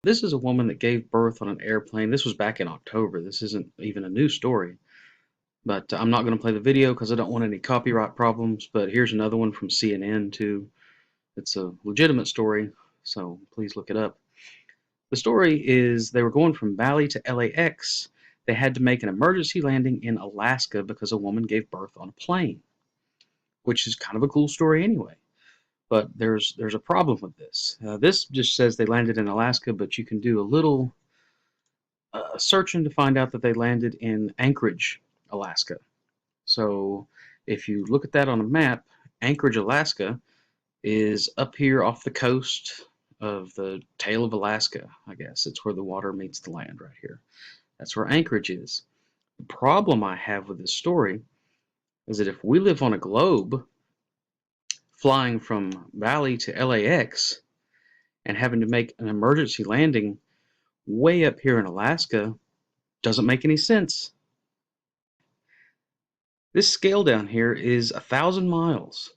This is a woman that gave birth on an airplane. This was back in October. This isn't even a new story. But I'm not going to play the video because I don't want any copyright problems. But here's another one from CNN too. It's a legitimate story, so please look it up. The story is they were going from Bali to LAX. They had to make an emergency landing in Alaska because a woman gave birth on a plane, which is kind of a cool story anyway. But there's a problem with this. This just says they landed in Alaska, but you can do a little searching to find out that they landed in Anchorage, Alaska. So if you look at that on a map, Anchorage, Alaska is up here off the coast of the tail of Alaska, I guess. It's where the water meets the land right here. That's where Anchorage is. The problem I have with this story is that if we live on a globe, flying from Bali to LAX and having to make an emergency landing way up here in Alaska doesn't make any sense. This scale down here is 1,000 miles.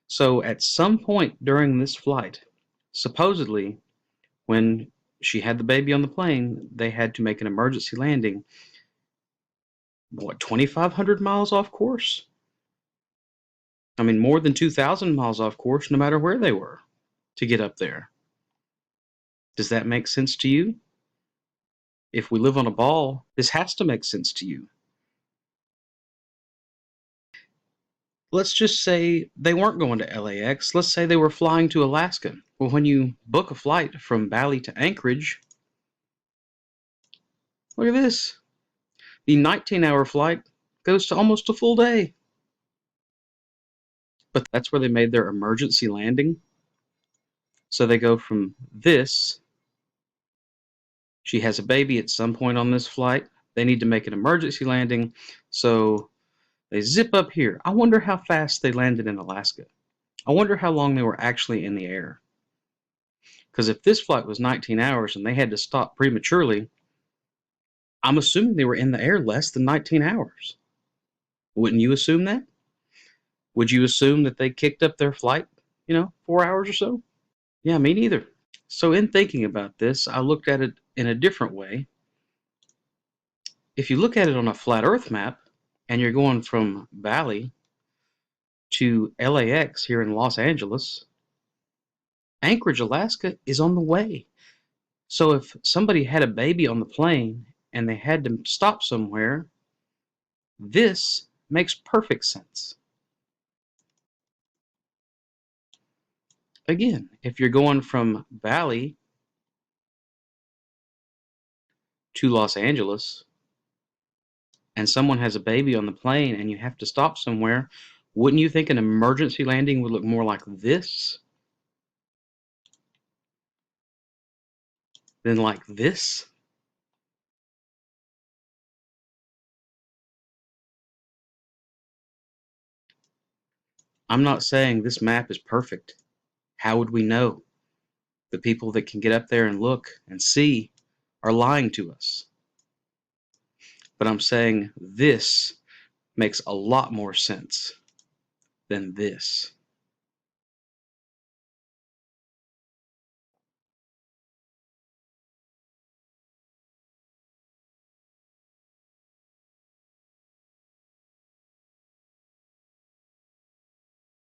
So at some point during this flight, supposedly when she had the baby on the plane, they had to make an emergency landing, what, 2,500 miles off course? I mean, more than 2,000 miles off course, no matter where they were, to get up there. Does that make sense to you? If we live on a ball, this has to make sense to you. Let's just say they weren't going to LAX. Let's say they were flying to Alaska. Well, when you book a flight from Bali to Anchorage, look at this. The 19-hour flight goes to almost a full day. But that's where they made their emergency landing. So they go from this. She has a baby at some point on this flight. They need to make an emergency landing. So they zip up here. I wonder how fast they landed in Alaska. I wonder how long they were actually in the air. Because if this flight was 19 hours and they had to stop prematurely, I'm assuming they were in the air less than 19 hours. Wouldn't you assume that? Would you assume that they kicked up their flight, 4 hours or so? Yeah, me neither. So in thinking about this, I looked at it in a different way. If you look at it on a flat Earth map, and you're going from Bali to LAX here in Los Angeles, Anchorage, Alaska is on the way. So if somebody had a baby on the plane and they had to stop somewhere, this makes perfect sense. Again, if you're going from Bali to Los Angeles and someone has a baby on the plane and you have to stop somewhere, wouldn't you think an emergency landing would look more like this than like this? I'm not saying this map is perfect. How would we know? The people that can get up there and look and see are lying to us. But I'm saying this makes a lot more sense than this.